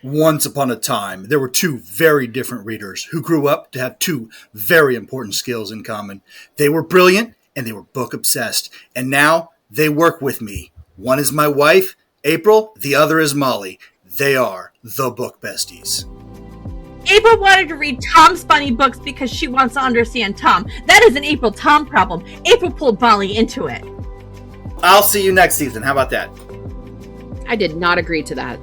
Once upon a time, there were two very different readers who grew up to have two very important skills in common. They were brilliant and they were book obsessed. And now they work with me. One is my wife, April. The other is Molly. They are the Book Besties. April wanted to read Thom's funny books because she wants to understand Thom. That is an April-Thom problem. April pulled Molly into it. I'll see you next season. How about that? I did not agree to that.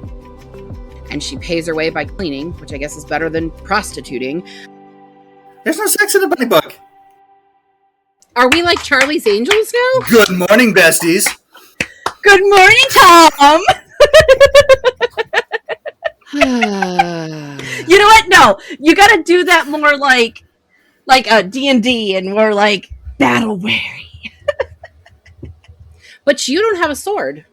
And she pays her way by cleaning, which I guess is better than prostituting. There's no sex in the bunny book. Are we like Charlie's Angels now? Good morning, besties. Good morning, Thom. You know what? No, you got to do that more like a D&D and more like battle weary. But you don't have a sword.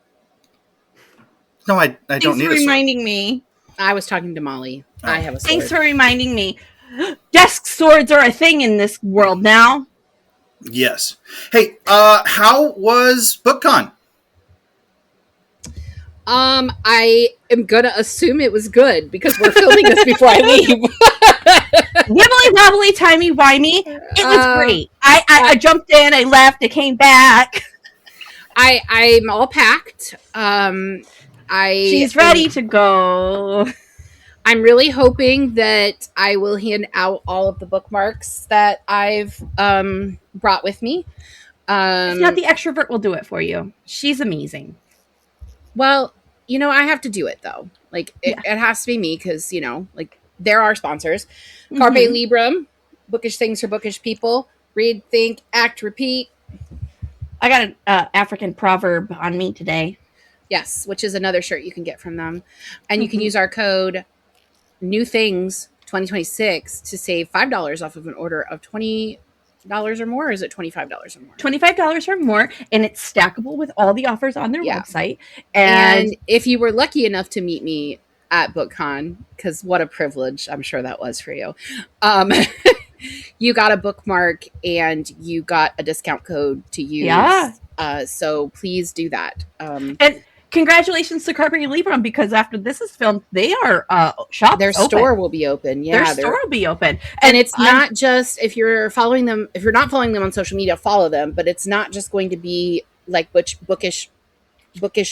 No, I don't need a sword. Thanks for reminding me. I was talking to Molly. Oh. I have a sword. Thanks for reminding me. Desk swords are a thing in this world now. Yes. Hey, how was BookCon? I am gonna assume it was good because we're filming this before I leave. Wibbly wobbly, timey wimey. It was great. I jumped in, I left, I came back. I'm all packed. She's ready to go. I'm really hoping that I will hand out all of the bookmarks that I've brought with me. If not, the extrovert will do it for you. She's amazing. Well, I have to do it though. Like it has to be me because they're our sponsors. Mm-hmm. Carpe Librum, bookish things for bookish people. Read, think, act, repeat. I got an African proverb on me today. Yes, which is another shirt you can get from them. And you can use our code NEWTHINGS2026 to save $5 off of an order of $20 or more, or is it $25 or more? $25 or more, and it's stackable with all the offers on their website. And if you were lucky enough to meet me at BookCon, because what a privilege I'm sure that was for you, you got a bookmark and you got a discount code to use. Yeah. So please do that. And congratulations to Carpe Librum, because after this is filmed, they are shops. Their store will be open. Yeah, their store will be open, and it's not just if you're following them. If you're not following them on social media, follow them. But it's not just going to be like bookish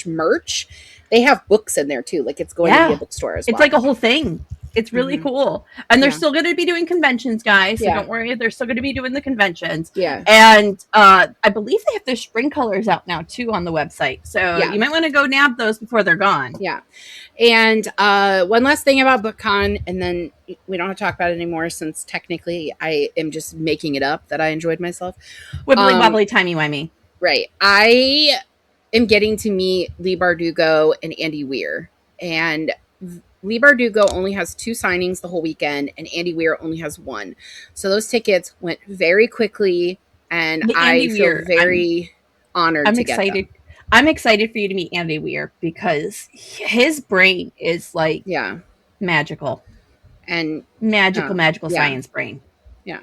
merch. They have books in there too. Like it's going to be a bookstore as well. It's like a whole thing. It's really cool. And they're still going to be doing conventions, guys. So don't worry. They're still going to be doing the conventions. Yeah. And I believe they have their spring colors out now, too, on the website. So you might want to go nab those before they're gone. Yeah. And one last thing about BookCon, and then we don't have to talk about it anymore since technically I am just making it up that I enjoyed myself. Wibbly wobbly, timey-wimey. Right. I am getting to meet Lee Bardugo and Andy Weir. And Lee Bardugo only has 2 signings the whole weekend, and Andy Weir only has 1. So those tickets went very quickly, and I feel very honored to get them. I'm excited for you to meet Andy Weir because his brain is like magical. And magical science brain. Yeah.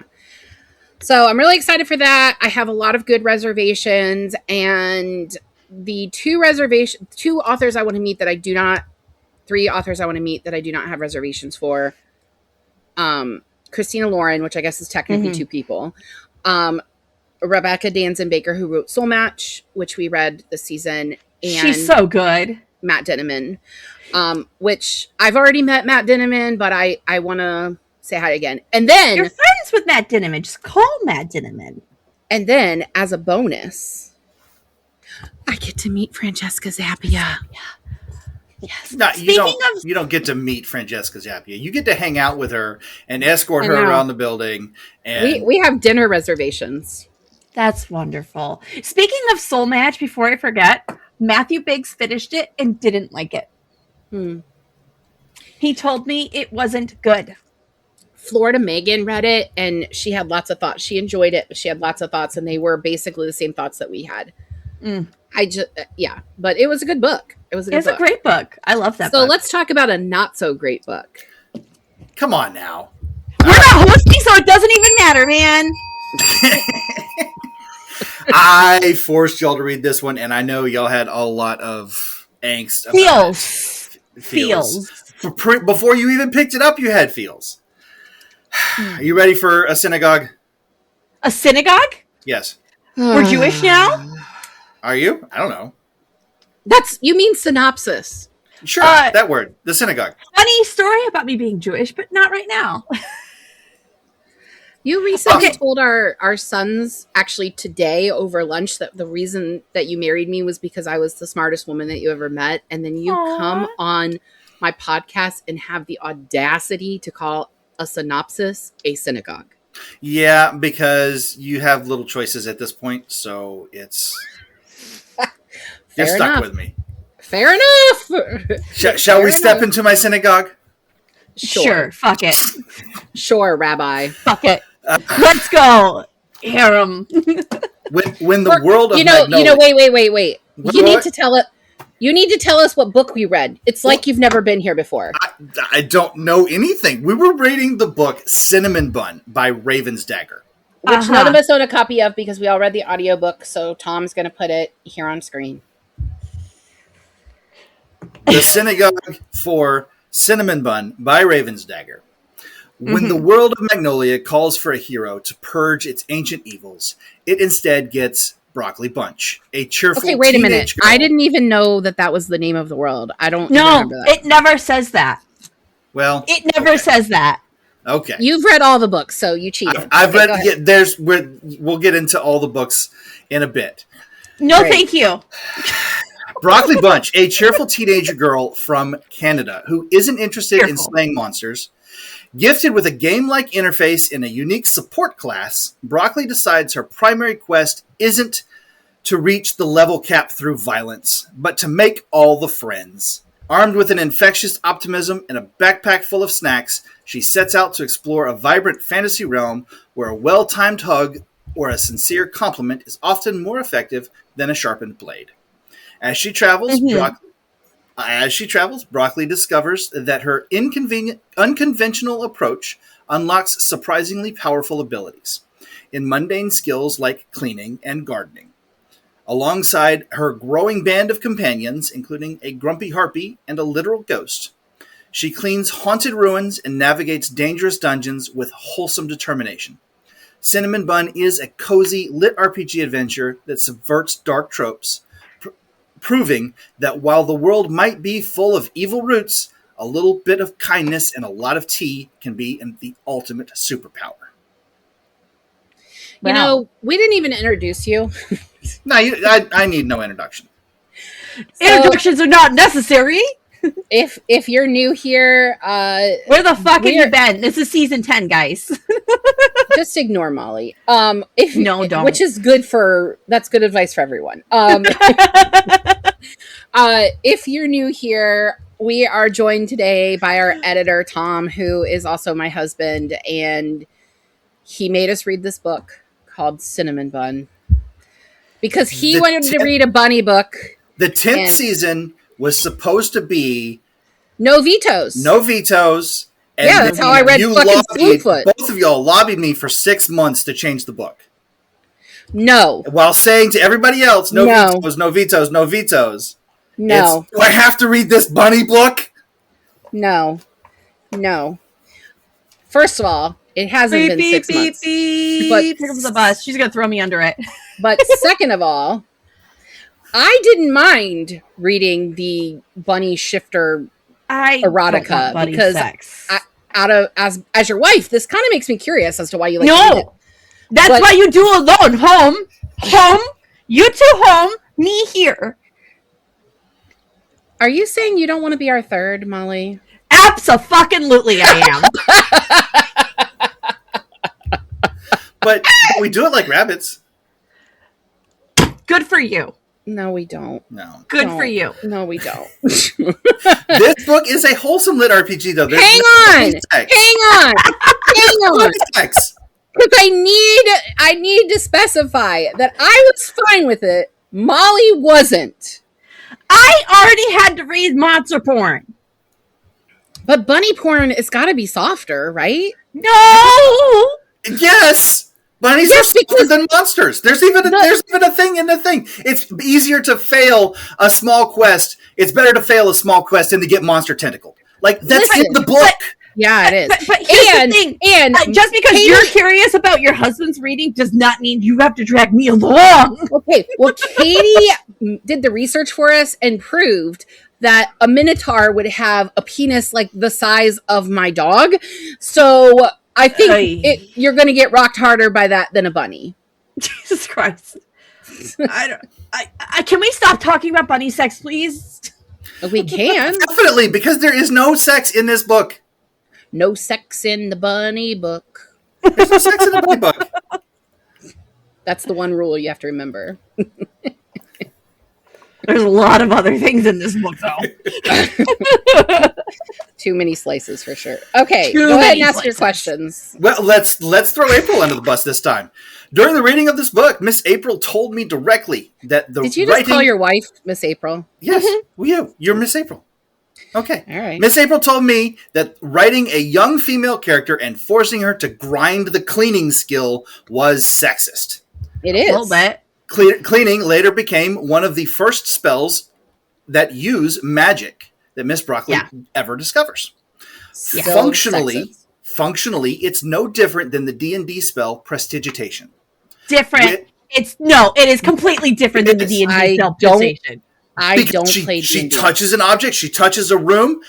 So I'm really excited for that. I have a lot of good reservations, and the 2 authors I want to meet that I do not 3 authors I want to meet that I do not have reservations for. Christina Lauren, which I guess is technically 2 people. Rebecca Danzen-Baker, who wrote Soul Match, which we read this season. And she's so good. Matt Dinniman, which I've already met Matt Dinniman, but I want to say hi again. And then you're friends with Matt Dinniman. Just call Matt Dinniman. And then as a bonus, I get to meet Francesca Zappia. Yes. No, you don't get to meet Francesca Zappia. You get to hang out with her and escort her around the building. And we have dinner reservations. That's wonderful. Speaking of Soul Match, before I forget, Matthew Biggs finished it and didn't like it. He told me it wasn't good. Florida Megan read it and she had lots of thoughts. She enjoyed it, but she had lots of thoughts, and they were basically the same thoughts that we had. But it was a good book. It's a great book. I love that book. So let's talk about a not so great book. Come on now. We're not hosting, so it doesn't even matter, man. I forced y'all to read this one, and I know y'all had a lot of angst about feels. Before you even picked it up, you had feels. Are you ready for a synagogue? A synagogue? Yes. We're Jewish now? Are you? I don't know. You mean synopsis. Sure, that word. The synagogue. Funny story about me being Jewish, but not right now. You recently told our sons, actually today over lunch, that the reason that you married me was because I was the smartest woman that you ever met. And then you come on my podcast and have the audacity to call a synopsis a synagogue. Yeah, because you have little choices at this point, so it's... You're stuck with me. Fair enough. Shall we step into my synagogue? Sure. Fuck it. Sure, Rabbi. Fuck it. Let's go, harem. When the world of Magnolia... Wait. You need to tell us what book we read. It's like you've never been here before. I don't know anything. We were reading the book Cinnamon Bun by RavensDagger. Which none of us own a copy of because we all read the audiobook, so Tom's going to put it here on screen. The synagogue for Cinnamon Bun by RavensDagger. When the world of Magnolia calls for a hero to purge its ancient evils, it instead gets Broccoli Bunch, a cheerful Okay, wait a minute. teenage girl. I didn't even know that was the name of the world. I don't No, remember that. it never says that. Well, it never says that. Okay. You've read all the books, so you cheated. I've read. We'll get into all the books in a bit. No, thank you. Broccoli Bunch, a cheerful teenager girl from Canada who isn't interested in slaying monsters. Gifted with a game-like interface in a unique support class, Broccoli decides her primary quest isn't to reach the level cap through violence, but to make all the friends. Armed with an infectious optimism and a backpack full of snacks, she sets out to explore a vibrant fantasy realm where a well-timed hug or a sincere compliment is often more effective than a sharpened blade. As she travels, Broccoli discovers that her unconventional approach unlocks surprisingly powerful abilities in mundane skills like cleaning and gardening. Alongside her growing band of companions, including a grumpy harpy and a literal ghost, she cleans haunted ruins and navigates dangerous dungeons with wholesome determination. Cinnamon Bun is a cozy LitRPG adventure that subverts dark tropes, proving that while the world might be full of evil roots, a little bit of kindness and a lot of tea can be the ultimate superpower. You know, we didn't even introduce you. No, I need no introduction. Introductions are not necessary. If you're new here, where the fuck have you been? This is season 10, guys. Just ignore Molly. Don't. Which is that's good advice for everyone. If you're new here, we are joined today by our editor, Thom, who is also my husband, and he made us read this book called Cinnamon Bun because he wanted to read a bunny book. The 10th season was supposed to be no vetoes. And yeah, that's how I read fucking Slewfoot. Both of y'all lobbied me for 6 months to change the book. No. While saying to everybody else, no vetoes. No. Do I have to read this bunny book? No. First of all, it hasn't been 6 months. But here comes the bus. She's going to throw me under it. But second of all, I didn't mind reading the bunny shifter erotica because as your wife, this kind of makes me curious as to why you like read it. That's why you do alone. Home. You two home. Me here. Are you saying you don't want to be our third, Molly? Abso-fucking-lutely I am. But we do it like rabbits. Good for you. No, we don't. No. Good for you. No, we don't. This book is a wholesome LitRPG, though. Hang on. Because I need to specify that I was fine with it. Molly wasn't. I already had to read monster porn. But bunny porn, it's got to be softer, right? No! Yes! Bunnies are softer than monsters. There's even a thing in the thing. It's easier to fail a small quest. It's better to fail a small quest than to get monster tentacled. Like, that's Listen, in the book. Yeah, it is. But here's the thing. And just because Katie, you're curious about your husband's reading does not mean you have to drag me along. Okay, well, Katie did the research for us and proved that a minotaur would have a penis like the size of my dog. So I think you're going to get rocked harder by that than a bunny. Jesus Christ. Can we stop talking about bunny sex, please? We can. Definitely, because there is no sex in this book. No sex in the bunny book. There's no sex in the bunny book. That's the one rule you have to remember. There's a lot of other things in this book, though. Too many slices for sure. Okay, go ahead and ask your questions. Well, let's throw April under the bus this time. During the reading of this book, Miss April told me directly that the Did you just call your wife Miss April? Yes, you're Miss April. Okay. All right. Miss April told me that writing a young female character and forcing her to grind the cleaning skill was sexist. It is. A little bit. Cleaning later became one of the first spells that use magic that Miss Broccoli ever discovers. So Functionally, it's no different than the D&D spell Prestidigitation. Different. It is completely different than the D&D spell Prestidigitation. I don't play D&D. She touches an object, she touches a room,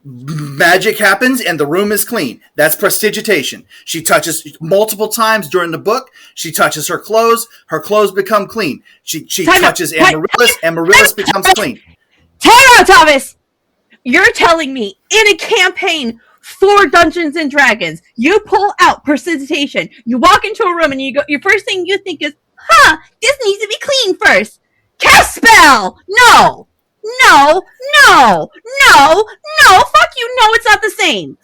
magic happens, and the room is clean. That's Prestidigitation. She touches multiple times during the book. She touches her clothes become clean. She touches Amaryllis, Amaryllis becomes clean. Time out, Thomas! You're telling me in a campaign for Dungeons and Dragons, you pull out Prestidigitation, you walk into a room and you go, your first thing you think is, this needs to be clean first. Cast spell! No! Fuck you, no, it's not the same.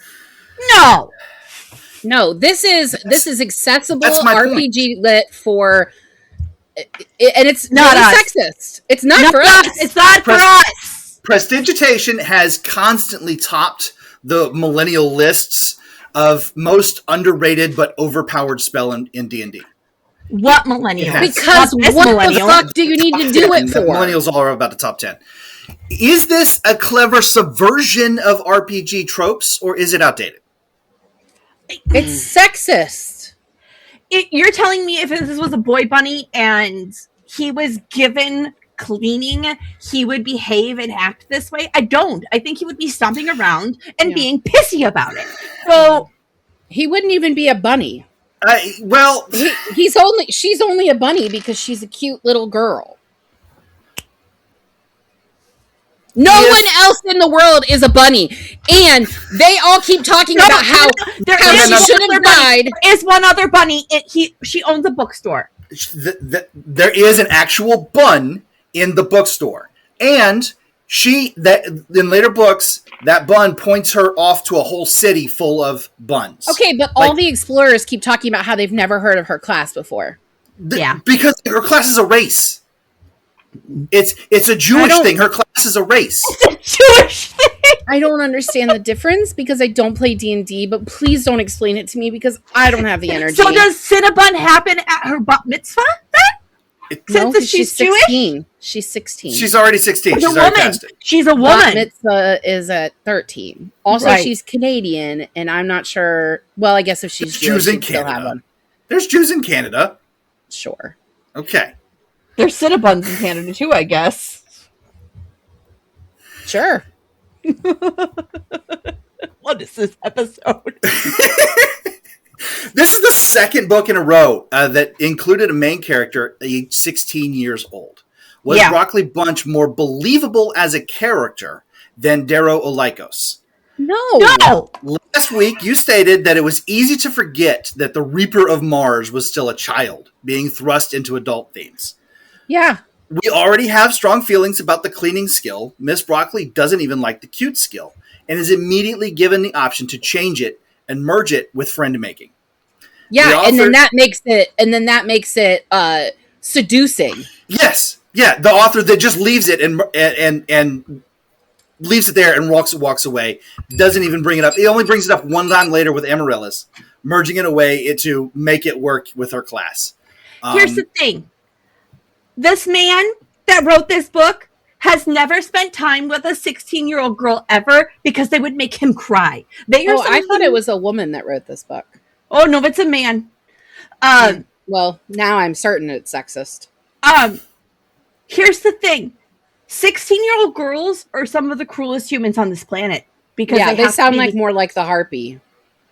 No, this is accessible RPG point. lit for, and it's not really us. Sexist. It's not for us. It's not for us. Prestidigitation has constantly topped the millennial lists of most underrated but overpowered spell in D&D. What millennial? Because what the fuck do you need to do it for? Millennials all are about the top 10. Is this a clever subversion of RPG tropes, or is it outdated? It's sexist. You're telling me if this was a boy bunny and he was given cleaning, he would behave and act this way? I don't. I think he would be stomping around and being pissy about it. So he wouldn't even be a bunny. She's only a bunny because she's a cute little girl. No one else in the world is a bunny, and they all keep talking about how she should have died. There is one other bunny. She owns a bookstore. There is an actual bun in the bookstore, and in later books, that bun points her off to a whole city full of buns. Okay, but all the explorers keep talking about how they've never heard of her class before. Because her class is a race. It's a Jewish thing. Her class is a race. It's a Jewish thing. I don't understand the difference because I don't play D&D, but please don't explain it to me because I don't have the energy. So does Cinnabon happen at her bat mitzvah then? No, she's 16. She's 16. She's already 16. She's already past it. She's a woman. Bat mitzvah is at 13. Also, she's Canadian, and I'm not sure. Well, I guess if she's Jews in Canada. There's Jews in Canada. Sure. Okay. There's Cinnabons in Canada too, I guess. Sure. What is this episode? This is the second book in a row that included a main character aged 16 years old. Was Broccoli Bunch more believable as a character than Darrow Olikos? No. Last week, you stated that it was easy to forget that the Reaper of Mars was still a child, being thrust into adult themes. Yeah. We already have strong feelings about the cleaning skill. Miss Broccoli doesn't even like the cute skill, and is immediately given the option to change it and merge it with friend making. Yeah, and then that makes it seducing. Yes. Yeah, the author that just leaves it and leaves it there and walks away. Doesn't even bring it up. He only brings it up one time later with Amaryllis, merging it away to make it work with her class. Here's the thing. This man that wrote this book has never spent time with a 16-year-old girl ever because they would make him cry. They are I thought it was a woman that wrote this book. Oh no, it's a man. Well, now I'm certain it's sexist. Here's the thing. 16-year-old girls are some of the cruelest humans on this planet because they sound like more like the harpy.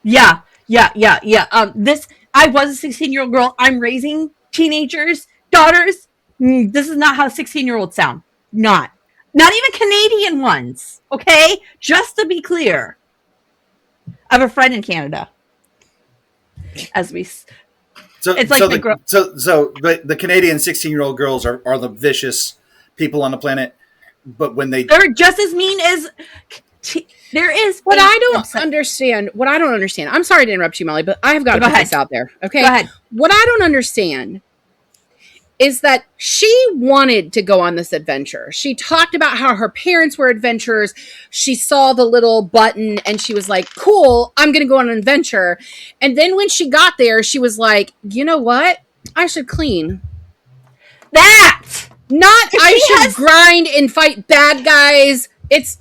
Yeah. I was a 16-year-old girl. I'm raising teenagers, daughters. This is not how 16-year-olds sound. Not even Canadian ones. Okay, just to be clear. I have a friend in Canada. The Canadian 16-year-old girls are the vicious people on the planet, but when they're just as mean as there is. What I don't understand. I'm sorry to interrupt you, Molly, but I have got to put this out there. Okay, go ahead. What I don't understand is that she wanted to go on this adventure. She talked about how her parents were adventurers. She saw the little button and she was like, cool, I'm going to go on an adventure. And then when she got there, she was like, you know what? I should clean. Grind and fight bad guys. It's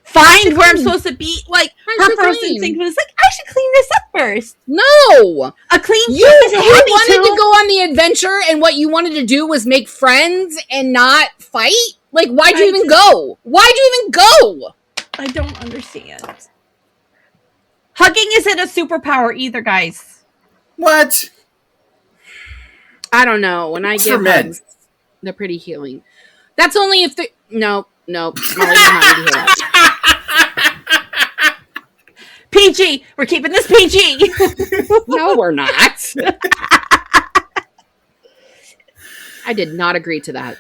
find where I'm supposed to be. Like, her first instinct was like, I should clean this up first. No! A clean You wanted to go on the adventure and what you wanted to do was make friends and not fight? Like, why'd you even go? I don't understand. Hugging isn't a superpower either, guys. What? I don't know. When I give hugs, they're pretty healing. That's only if they... No. Molly, you're not going to hear that. PG. We're keeping this PG. No, we're not. I did not agree to that.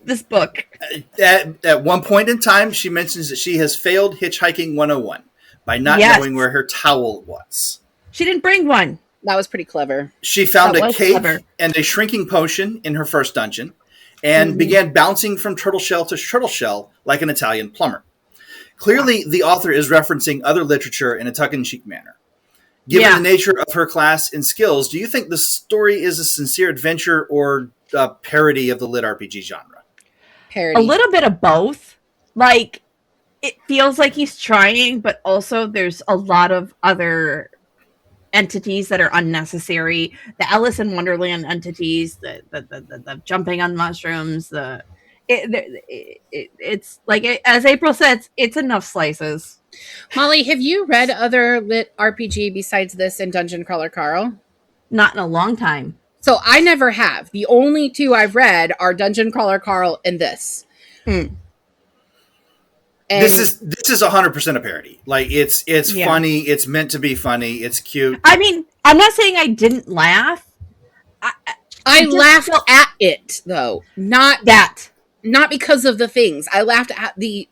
This book. At one point in time, she mentions that she has failed Hitchhiking 101 by not knowing where her towel was. She didn't bring one. That was pretty clever. She found a cake and a shrinking potion in her first dungeon and began bouncing from turtle shell to turtle shell like an Italian plumber. Clearly, the author is referencing other literature in a tongue-in-cheek manner. Given the nature of her class and skills, do you think the story is a sincere adventure or a parody of the LitRPG genre? Parody. A little bit of both. Like, it feels like he's trying, but also there's a lot of other entities that are unnecessary. The Alice in Wonderland entities, the jumping on mushrooms, it's like, as April says, it's enough slices. Molly, have you read other lit RPG besides this and Dungeon Crawler Carl? Not in a long time. So I never have. The only two I've read are Dungeon Crawler Carl and this. And this is 100% a parody. Like, it's funny. It's meant to be funny. It's cute. I mean, I'm not saying I didn't laugh. I laughed at it though, not because of the things. I laughed at the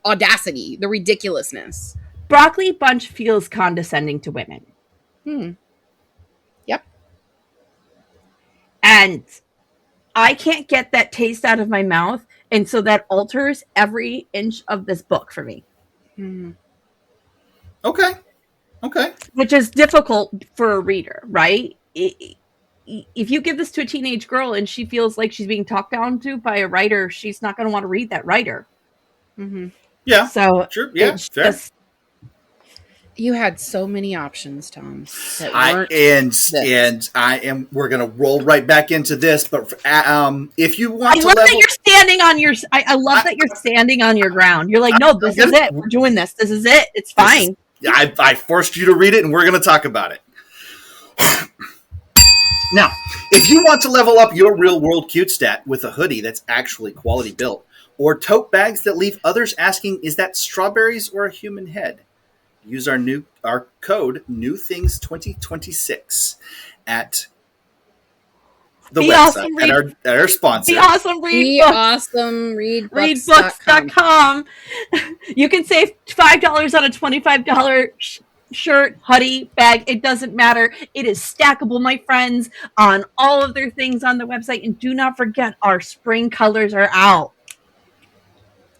audacity, the ridiculousness. Broccoli Bunch feels condescending to women. Yep. And I can't get that taste out of my mouth. And so that alters every inch of this book for me. Okay. Which is difficult for a reader, right? If you give this to a teenage girl and she feels like she's being talked down to by a writer, she's not going to want to read that writer. Yeah. So sure. Yeah. Fair. You had so many options, Thom. We're gonna roll right back into this, but if you want, I love that you're standing on your. I love that you're standing on your ground. You're like, no, this is it. We're doing this. This is it. It's fine. I forced you to read it, and we're gonna talk about it. Now, if you want to level up your real world cute stat with a hoodie that's actually quality built, or tote bags that leave others asking, "Is that strawberries or a human head?" Use our code NewThings2026 at the website at our sponsor. Be awesome. Readbooks.com. You can save $5 on a $25 shirt, hoodie, bag. It doesn't matter. It is stackable, my friends, on all of their things on the website. And do not forget, our spring colors are out.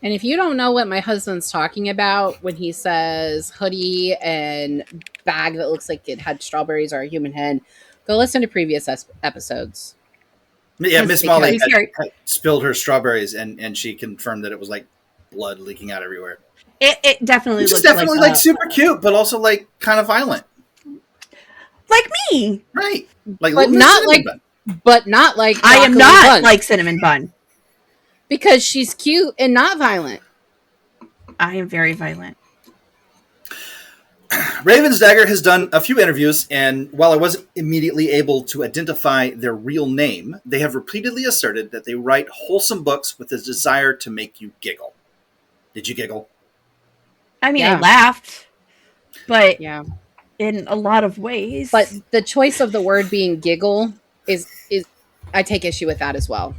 And if you don't know what my husband's talking about when he says hoodie and bag that looks like it had strawberries or a human head, Go listen to previous episodes. Yeah, Miss Molly Because- had spilled her strawberries, and she confirmed that it was like blood leaking out everywhere. It definitely Which is looks definitely like super cute, but also like kind of violent. like me. Right. Like But little not Cinnamon like Bun. but not like I am Broccoli not Bun. like Cinnamon Bun. Because she's cute and not violent. I am very violent. RavensDagger has done a few interviews, and while I wasn't immediately able to identify their real name, they have repeatedly asserted that they write wholesome books with a desire to make you giggle. Did you giggle? I mean, Yeah. I laughed, but Yeah. in a lot of ways. But the choice of the word being giggle is I take issue with that as well.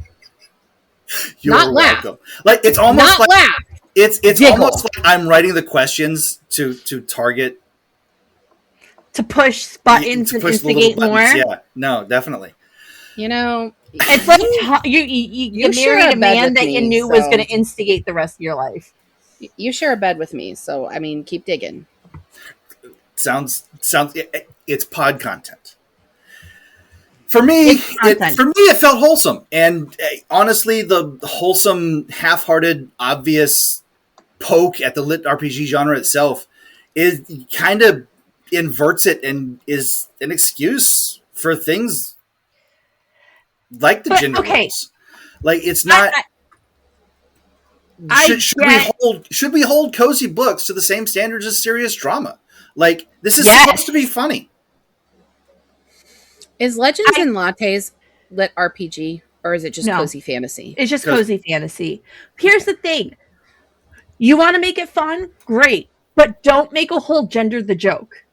You're Not laugh. welcome. Like it's almost Not like laugh. it's Giggle. almost like I'm writing the questions to target to push buttons to and push the little instigate more. buttons. Yeah, no, definitely. You know, It's like you share married a a bed man with that me, you knew was so- going to instigate the rest of your life. you share a bed with me, so I mean, keep digging. Sounds it's pod content. For me, It's content. it felt wholesome, and honestly, the wholesome, half-hearted, obvious poke at the lit RPG genre itself is kind of inverts it and is an excuse for things like the But, gender okay. roles. Like it's not. Should we hold cozy books to the same standards as serious drama? Like this is supposed to be funny. Is Legends and Lattes lit RPG, or is it just No. cozy fantasy? It's just cozy fantasy. Here's the thing. You want to make it fun? Great. But don't make a whole gender the joke.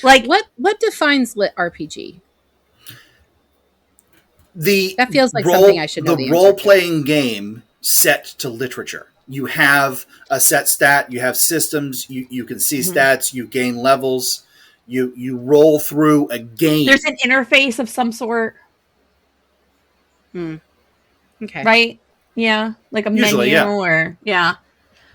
Like What defines lit RPG? That feels like role, something I should know the answer to. role-playing game set to literature. You have a set stat. You have systems. You can see stats. You gain levels. You roll through a game. there's an interface of some sort, Okay. right? Yeah, like a Usually, menu yeah. or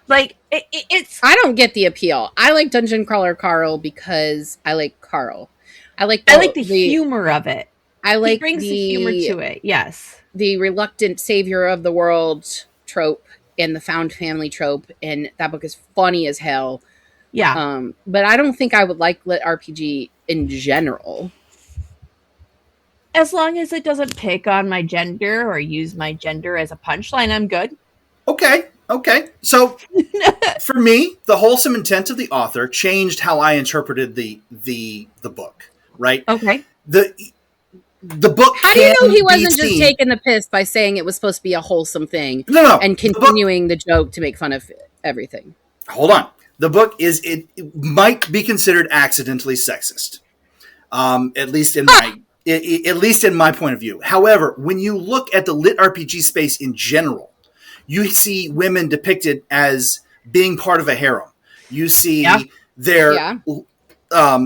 like it's I don't get the appeal. I like Dungeon Crawler Carl because I like Carl. I like the humor of it. I like He brings the humor to it. Yes. the reluctant savior of the world trope and the found family trope, and that book is funny as hell. Yeah. But I don't think I would like lit RPG in general. As long as it doesn't pick on my gender or use my gender as a punchline, I'm good. Okay. So for me, the wholesome intent of the author changed how I interpreted the book. Right. Okay. The book. How do you know he can be wasn't just seen- taking the piss by saying it was supposed to be a wholesome thing No. and continuing the joke to make fun of everything? Hold on. The book it might be considered accidentally sexist, at least in my point of view. However, when you look at the lit RPG space in general, you see women depicted as being part of a harem. You see their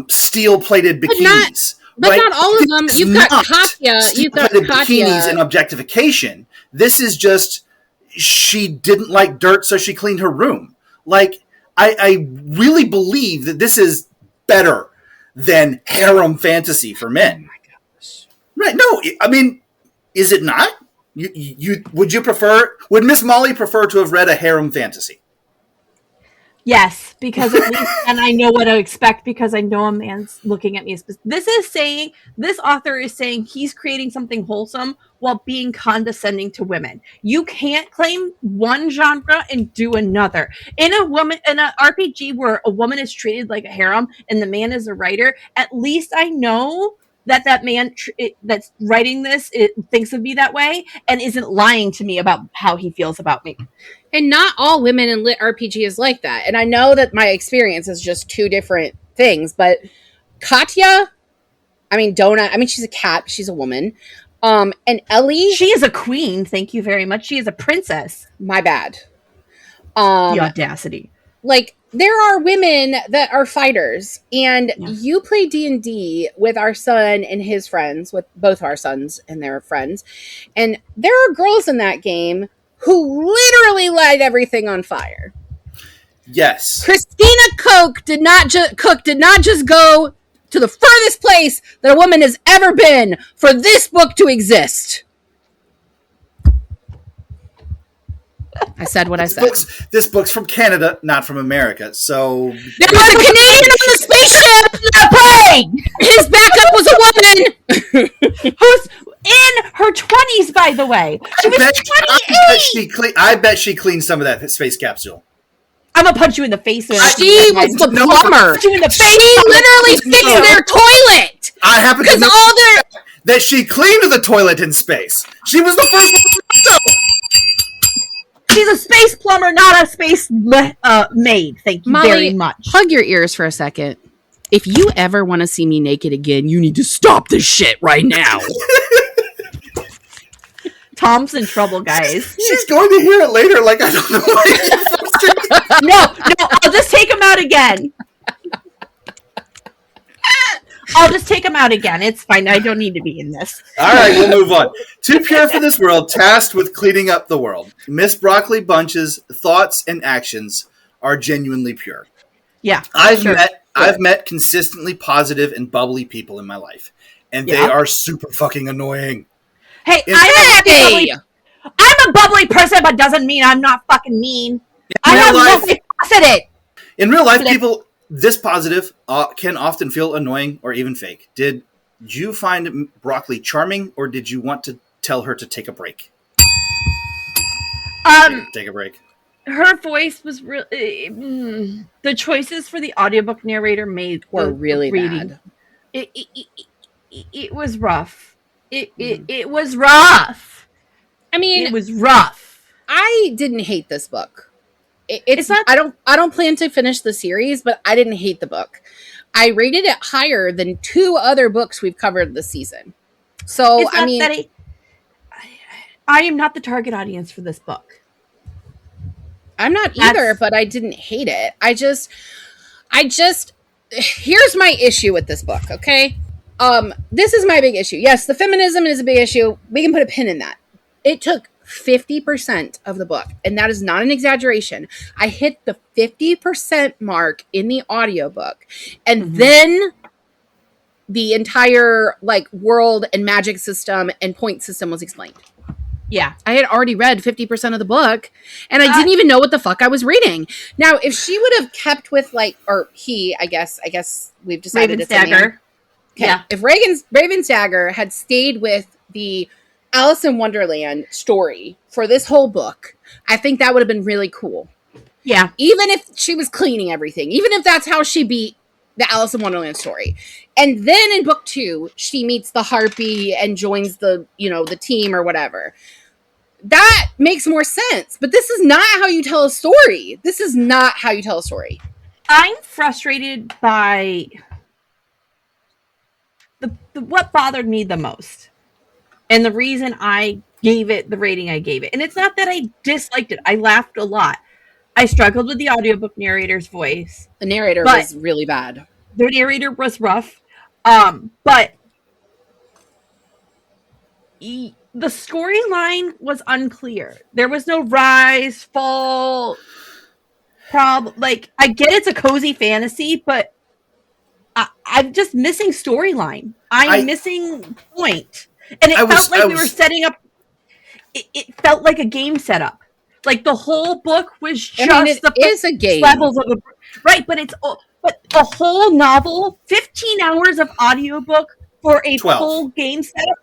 steel-plated bikinis. But not all of them. You've got Katya. You've got steel-plated Katya. bikinis and objectification. This is just she didn't like dirt, so she cleaned her room. Like I really believe that this is better than harem fantasy for men. Oh my gosh. Right? No, I mean, is it not? Would Miss Molly prefer to have read a harem fantasy? Yes, because at least and I know what to expect because I know a man's looking at me. This author is saying he's creating something wholesome while being condescending to women. You can't claim one genre and do another. In an RPG where a woman is treated like a harem and the man is a writer, at least I know that man that's writing this thinks of me that way and isn't lying to me about how he feels about me. And not all women in lit RPG is like that. And I know that my experience is just two different things, but Katya, Donut, she's a cat, she's a woman. And Ellie, She is a queen, thank you very much. She is a princess. my bad. The audacity. Like there are women that are fighters, and you play D&D with our son and his friends, with both our sons and their friends, and there are girls in that game who literally light everything on fire. Yes. Christina Cook did not just go to the furthest place that a woman has ever been for this book to exist. I said what I said. This book's from Canada, not from America. So there was a Canadian on the spaceship that played. His backup was a woman who's in her 20s, by the way. She was 28. I bet she cleaned some of that space capsule. I'm gonna punch you in the face. She was the plumber. She literally fixed their toilet. I happen to know that she cleaned the toilet in space. She was the first one. She's a space plumber, not a space maid. Thank you very much. Plug your ears for a second. If you ever want to see me naked again, you need to stop this shit right now. Tom's in trouble, guys. She's going to hear it later. Like, I don't know why. No, I'll just take him out again. It's fine. I don't need to be in this. All right, we'll move on. Too pure for this world, tasked with cleaning up the world. Miss Broccoli Bunch's thoughts and actions are genuinely pure. Yeah, I've met consistently positive and bubbly people in my life, and they are super fucking annoying. Hey, I'm a bubbly person, but doesn't mean I'm not fucking mean. I have multifaceted. In real life, people this positive can often feel annoying or even fake. Did you find Broccoli charming, or did you want to tell her to take a break? Take a break. Her voice was really... the choices for the audiobook narrator were really bad. It was rough. It was rough. I mean... It was rough. I didn't hate this book. It's not... I don't plan to finish the series, but I didn't hate the book. I rated it higher than 2 other books we've covered this season. So, I mean... I am not the target audience for this book. I'm not either, but I didn't hate it. I just here's my issue with this book, okay? This is my big issue. Yes, the feminism is a big issue. We can put a pin in that. It took 50% of the book, and that is not an exaggeration. I hit the 50% mark in the audiobook, and then the entire world and magic system and point system was explained. Yeah, I had already read 50% of the book, and I didn't even know what the fuck I was reading. Now, if she would have kept with or he, I guess we've decided it's a man. Okay. Yeah. If RavensDagger had stayed with the Alice in Wonderland story for this whole book, I think that would have been really cool. Yeah. Even if she was cleaning everything, even if that's how she beat the Alice in Wonderland story. And then in book 2, she meets the Harpy and joins the team or whatever. That makes more sense. But this is not how you tell a story. I'm frustrated by what bothered me the most. And the reason I gave it the rating I gave it. And it's not that I disliked it. I laughed a lot. I struggled with the audiobook narrator's voice. The narrator was really bad. The narrator was rough. But the storyline was unclear. There was no rise, fall, problem. I get it's a cozy fantasy, but I'm just missing storyline. I'm missing point. And it felt like we were setting up... It felt like a game setup. The whole book was just a game. Levels of right, but a whole novel, 15 hours of audiobook for a 12. full game setup.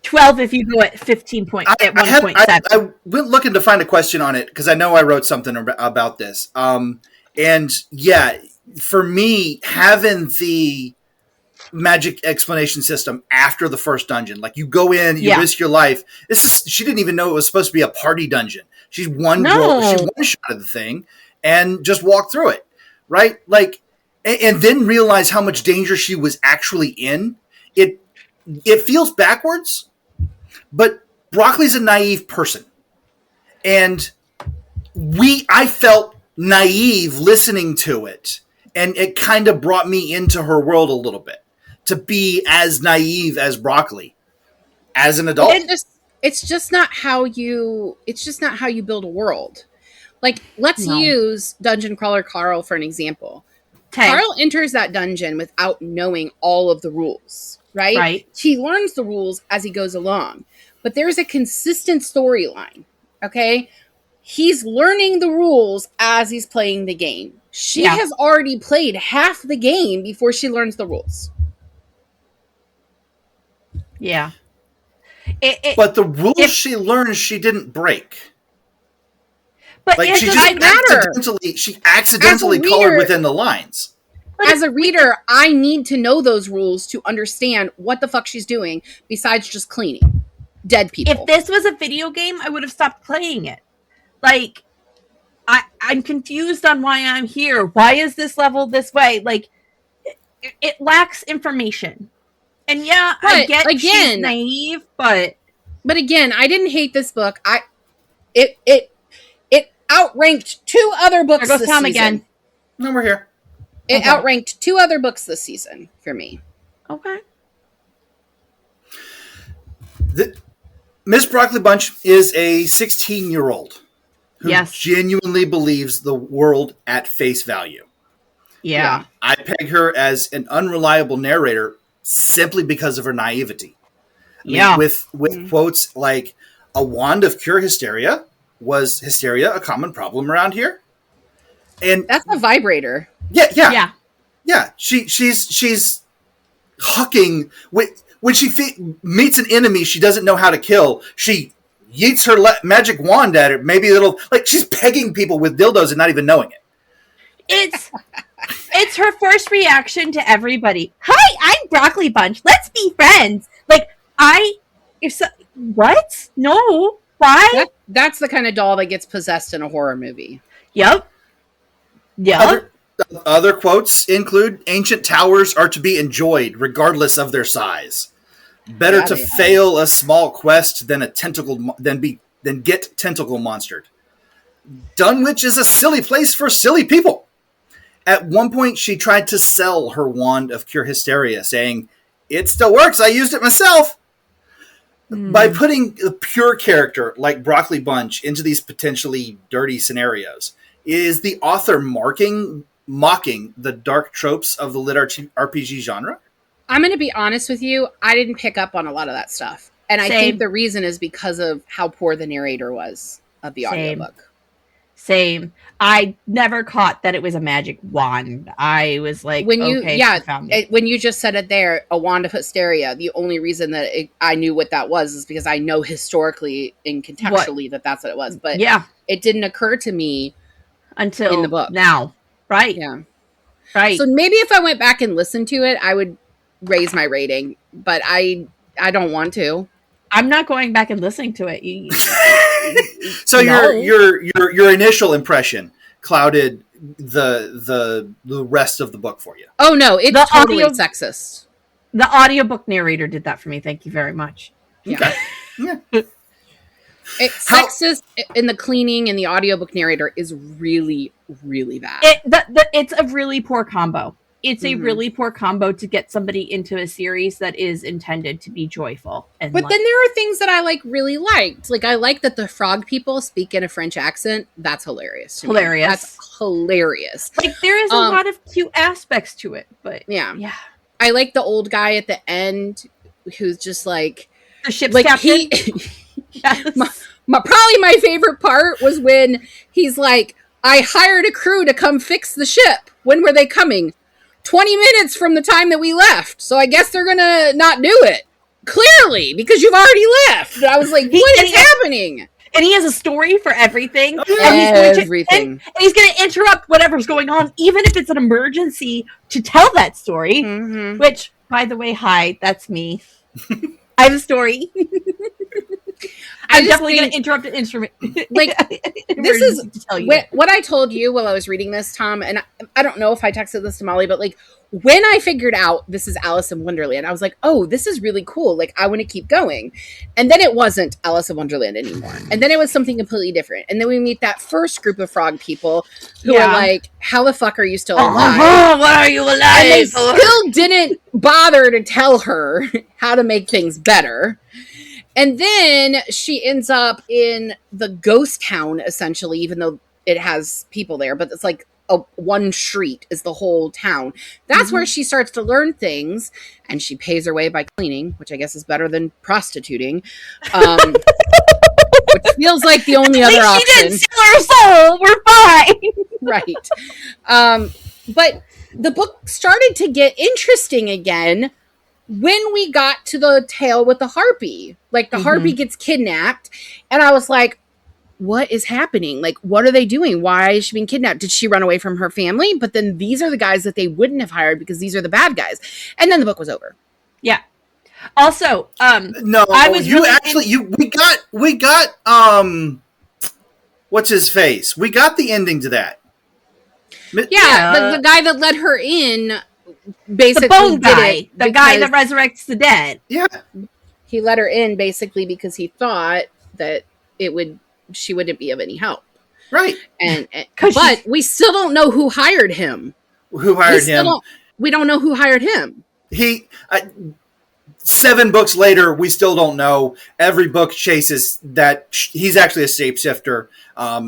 12 if you go at 15 point at 1.7. I went looking to find a question on it because I know I wrote something about this. And yeah, for me, having the magic explanation system after the first dungeon, you go in, you risk your life. She didn't even know it was supposed to be a party dungeon. She one shot of the thing and just walked through it, right? And then realize how much danger she was actually in. It feels backwards, but Broccoli's a naive person. And I felt naive listening to it. And it kind of brought me into her world a little bit to be as naive as Broccoli as an adult. It's just not how you build a world. Let's use Dungeon Crawler Carl for an example. Carl enters that dungeon without knowing all of the rules, right? Right. He learns the rules as he goes along, but there's a consistent storyline, okay? He's learning the rules as he's playing the game. She has already played half the game before she learns the rules. Yeah. But the rules she learned, she didn't break. But like, it she doesn't just she accidentally colored within the lines. As a reader, I need to know those rules to understand what the fuck she's doing besides just cleaning dead people. If this was a video game, I would have stopped playing it. Like, I'm confused on why I'm here. Why is this level this way? Like, it lacks information. And yeah, but I get she's naive, but again, I didn't hate this book. It outranked 2 other books this season. Again. No, we're here. It outranked 2 other books this season for me. Okay. Miss Broccoli Bunch is a 16-year-old who genuinely believes the world at face value. Yeah. I peg her as an unreliable narrator simply because of her naivety. I mean, with quotes like, a wand of cure hysteria. Was hysteria a common problem around here? And that's a vibrator. Yeah. She's hucking when she meets an enemy she doesn't know how to kill. She yeets her magic wand at it. Maybe it'll she's pegging people with dildos and not even knowing it. It's her first reaction to everybody. Hi, I'm Broccoli Bunch. Let's be friends. What? No. Why? That's the kind of doll that gets possessed in a horror movie. Yep. Other quotes include, ancient towers are to be enjoyed regardless of their size. Better to fail a small quest than get tentacle monstered. Dunwich is a silly place for silly people. At one point, she tried to sell her wand of cure hysteria, saying, "It still works. I used it myself." By putting a pure character like Broccoli Bunch into these potentially dirty scenarios, is the author mocking the dark tropes of the LitRPG genre? I'm going to be honest with you. I didn't pick up on a lot of that stuff. And I think the reason is because of how poor the narrator was of the audiobook. Same. I never caught that it was a magic wand. I was like, when you just said it there, a wand of hysteria. The only reason that I knew what that was is because I know historically and contextually that's what it was. But it didn't occur to me until in the book now. Right. Yeah. Right. So maybe if I went back and listened to it, I would raise my rating, but I don't want to. I'm not going back and listening to it. So your initial impression clouded the rest of the book for you. Oh no, it's totally sexist. The audiobook narrator did that for me. Thank you very much. Yeah. Okay. Yeah. It's sexist in the cleaning, and the audiobook narrator is really, really bad. It's a really poor combo. It's a really poor combo to get somebody into a series that is intended to be joyful. But then there are things that I really liked. I like that the frog people speak in a French accent. That's hilarious. That's hilarious. There is a lot of cute aspects to it, but yeah. I like the old guy at the end who's just the ship's captain. Probably my favorite part was when he's like, I hired a crew to come fix the ship. When were they coming? 20 minutes from the time that we left. So I guess they're going to not do it. Clearly, because you've already left. And I was like, what is happening? And he has a story for everything. Everything. And he's going to interrupt whatever's going on, even if it's an emergency, to tell that story. Mm-hmm. Which, by the way, hi, that's me. I have a story. I'm definitely going to interrupt an instrument. This is what I told you while I was reading this, Thom, and I don't know if I texted this to Molly, but when I figured out this is Alice in Wonderland, I was like, oh, this is really cool. I want to keep going. And then it wasn't Alice in Wonderland anymore. And then it was something completely different. And then we meet that first group of frog people who are like, how the fuck are you still alive? Why are you alive? And they still didn't bother to tell her how to make things better. And then she ends up in the ghost town, essentially, even though it has people there. But it's one street is the whole town. That's where she starts to learn things, and she pays her way by cleaning, which I guess is better than prostituting. Which feels like the only other option. She didn't sell her soul. We're fine. Right. But the book started to get interesting again when we got to the tale with the harpy. Like, the harpy gets kidnapped, and I was like, what is happening? Like, what are they doing? Why is she being kidnapped? Did she run away from her family? But then these are the guys that they wouldn't have hired because these are the bad guys. And then the book was over. Yeah. Also, no, I was you really actually we got what's his face? We got the ending to that. Yeah, the guy that let her in basically the bone did guy, it the guy that resurrects the dead. Yeah. He let her in basically because he thought that she wouldn't be of any help. Right. But we still don't know who hired him. Who hired him? We don't know who hired him. 7 books later, we still don't know. Every book chases that he's actually a shapeshifter.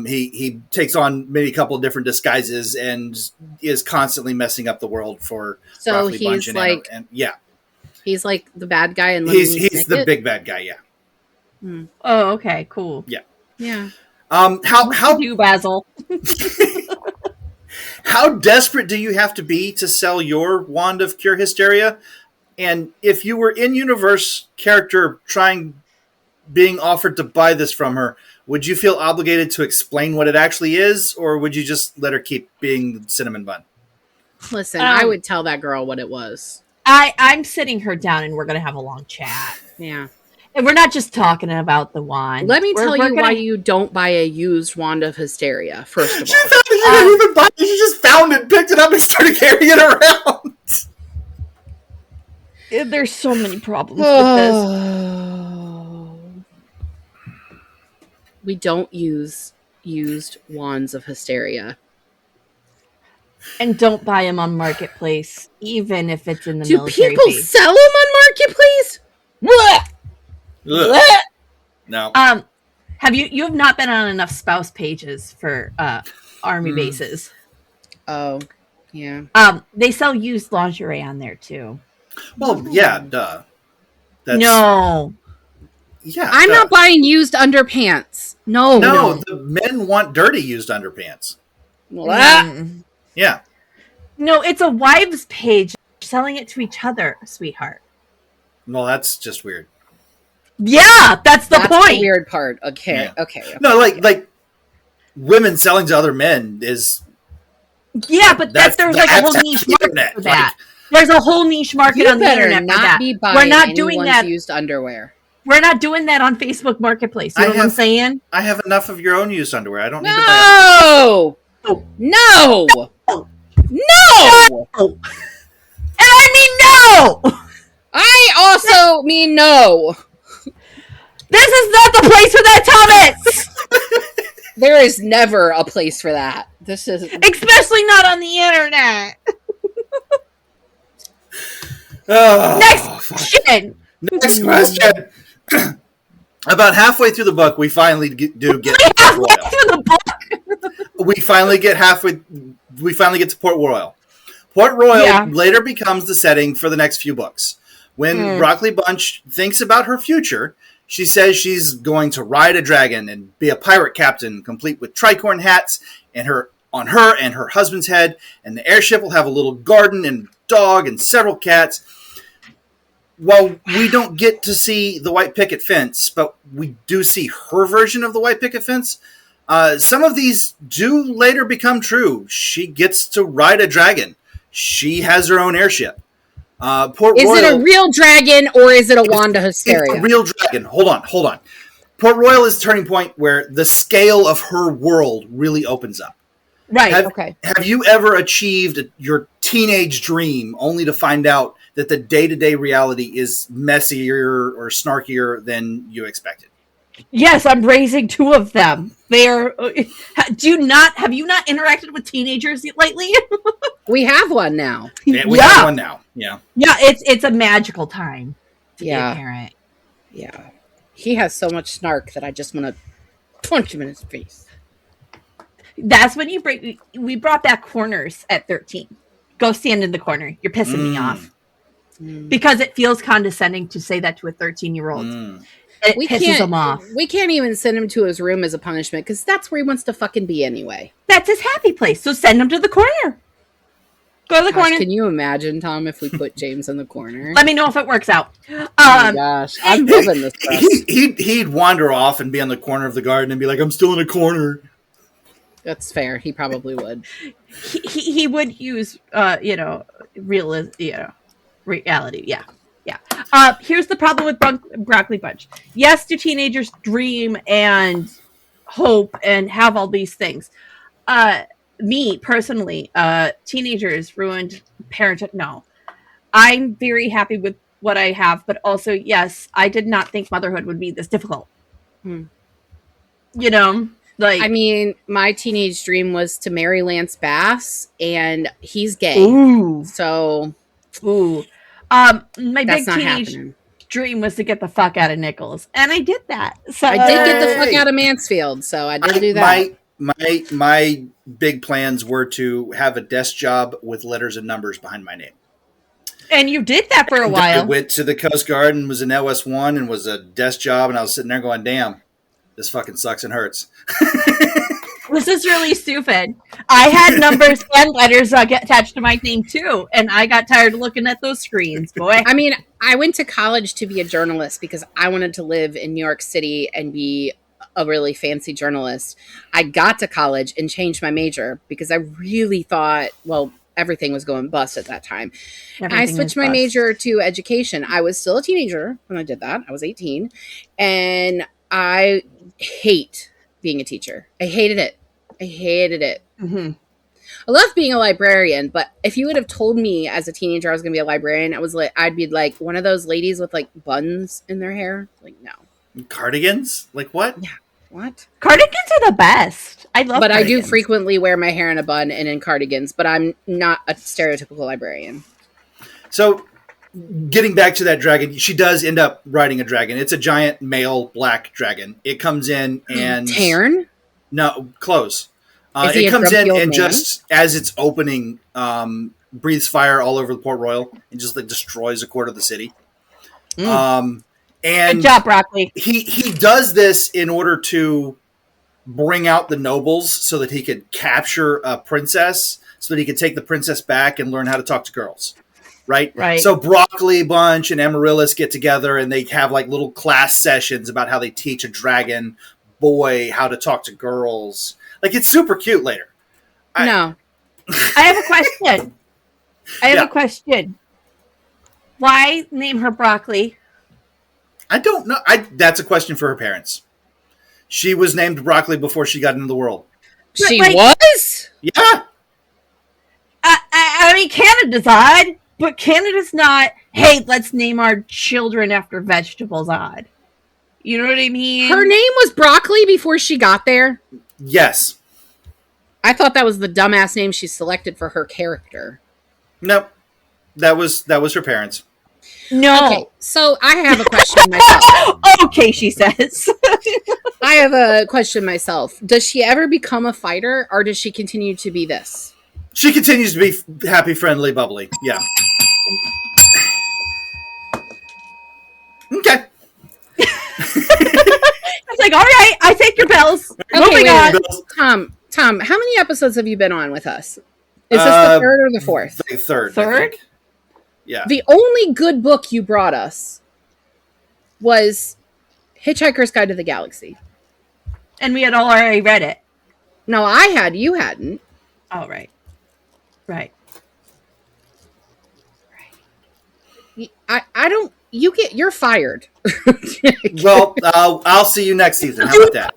He takes on maybe a couple of different disguises and is constantly messing up the world for. So he's like, he's like the bad guy, and he's the big bad guy. Yeah. Oh, okay, cool. Yeah. How you, Basil? How desperate do you have to be to sell your wand of cure hysteria? And if you were in-universe character being offered to buy this from her, would you feel obligated to explain what it actually is, or would you just let her keep being Cinnamon Bun? Listen, I would tell that girl what it was. I'm sitting her down, and we're going to have a long chat. Yeah. And we're not just talking about the wand. Let me tell you why you don't buy a used wand of hysteria, first of all. She didn't even buy it. She just found it, picked it up, and started carrying it around. There's so many problems with this. We don't use used wands of hysteria. And don't buy them on Marketplace, even if it's in the Do military people base. sell them on Marketplace? No. Have you have not been on enough spouse pages for army bases? Oh, yeah. They sell used lingerie on there too. Well, yeah, duh. No. Yeah, I'm not buying used underpants. No, the men want dirty used underpants. Yeah. No, it's a wives page selling it to each other, sweetheart. Well, that's just weird. Yeah, that's the point. The weird part. Okay, Yeah. okay. No, like women selling to other men is. Yeah, but there's like a whole niche market for that. There's a whole niche market on the internet for that. We're not doing that. Used underwear. We're not doing that on Facebook Marketplace. You know what I'm saying? I have enough of your own used underwear. I don't need to buy it. No! And I mean no! I also mean no. This is not the place for that, Thomas! There is never a place for that. This is especially not on the internet. Next question. About halfway through the book, we finally get to Port Royal. Port Royal later becomes the setting for the next few books. When Broccoli Bunch thinks about her future, she says she's going to ride a dragon and be a pirate captain, complete with tricorn hats on her and her husband's head, and the airship will have a little garden and dog and several cats. Well, we don't get to see the white picket fence, but we do see her version of the white picket fence. Some of these do later become true. She gets to ride a dragon. She has her own airship. Port Royal, is it a real dragon or is it a Wanda hysteria? It's a real dragon. Hold on. Port Royal is a turning point where the scale of her world really opens up. Right. Have you ever achieved your teenage dream only to find out that the day-to-day reality is messier or snarkier than you expected? Yes, I'm raising 2 of them. They're. Have you not interacted with teenagers lately? We have one now. Yeah, we have one now. Yeah. Yeah, it's a magical time to be a parent. Yeah. He has so much snark that I just want to punch him in his face. That's when you break. We brought back corners at 13. Go stand in the corner. You're pissing me off. Because it feels condescending to say that to a 13-year-old. It pisses him off. We can't even send him to his room as a punishment because that's where he wants to fucking be anyway. That's his happy place. So send him to the corner. Go to the corner. Can you imagine, Thom, if we put James in the corner? Let me know if it works out. Oh my gosh, I'm loving this. He'd wander off and be on the corner of the garden and be like, "I'm still in a corner." That's fair. He probably would. He would use reality. Yeah. Here's the problem with Broccoli Bunch. Yes, do teenagers dream and hope and have all these things? Me personally, teenagers ruined parenthood. No, I'm very happy with what I have, but also, yes, I did not think motherhood would be this difficult. You know, like, I mean, my teenage dream was to marry Lance Bass, and he's gay. So, my big teenage dream was to get the fuck out of Nichols, and I did that. So I did get the fuck out of Mansfield, so I did do that. My big plans were to have a desk job with letters and numbers behind my name. And you did that for a while. I went to the Coast Guard and was an LS1 and was a desk job, and I was sitting there going, damn, this fucking sucks and hurts. This is really stupid. I had numbers and letters attached to my name too, and I got tired of looking at those screens, boy. I mean, I went to college to be a journalist because I wanted to live in New York City and be a really fancy journalist. I got to college and changed my major because I really thought, well, everything was going bust at that time. I switched my major to education. I was still a teenager when I did that. I was 18, and I hate being a teacher. I hated it. Mm-hmm. I love being a librarian, but if you would have told me as a teenager I was going to be a librarian, I'd be like one of those ladies with like buns in their hair. Like, no. Cardigans? Like what? Yeah. What? Cardigans are the best. I love But cardigans. I do frequently wear my hair in a bun and in cardigans, but I'm not a stereotypical librarian. So, getting back to that dragon, she does end up riding a dragon. It's a giant male black dragon. It comes in and... Tarn? No, close. It comes in and just as it's opening, breathes fire all over the Port Royal and just like destroys a quarter of the city. And good job, Broccoli. He does this in order to bring out the nobles so that he could capture a princess, so that he could take the princess back and learn how to talk to girls. Right. So Broccoli Bunch and Amaryllis get together and they have like little class sessions about how they teach a dragon boy how to talk to girls. Like, it's super cute later. I have a question. Why name her Broccoli? I don't know. That's a question for her parents. She was named Broccoli before she got into the world. She was? Yeah. I mean, Canada's odd, but Canada's not, hey, let's name our children after vegetables odd. You know what I mean? Her name was Broccoli before she got there? Yes. I thought that was the dumbass name she selected for her character. Nope. That was her parents. No. Okay, so I have a question myself. Okay, she says. I have a question myself. Does she ever become a fighter, or does she continue to be this? She continues to be happy, friendly, bubbly. Yeah. Okay. It's like, all right, I take your bells. Okay, moving on. Thom, how many episodes have you been on with us? Is this the third or the fourth? The third. Third? Yeah. The only good book you brought us was Hitchhiker's Guide to the Galaxy. And we had all already read it. No, I had. You hadn't. Oh, right. I don't... You're fired. Well, I'll see you next season. How about that?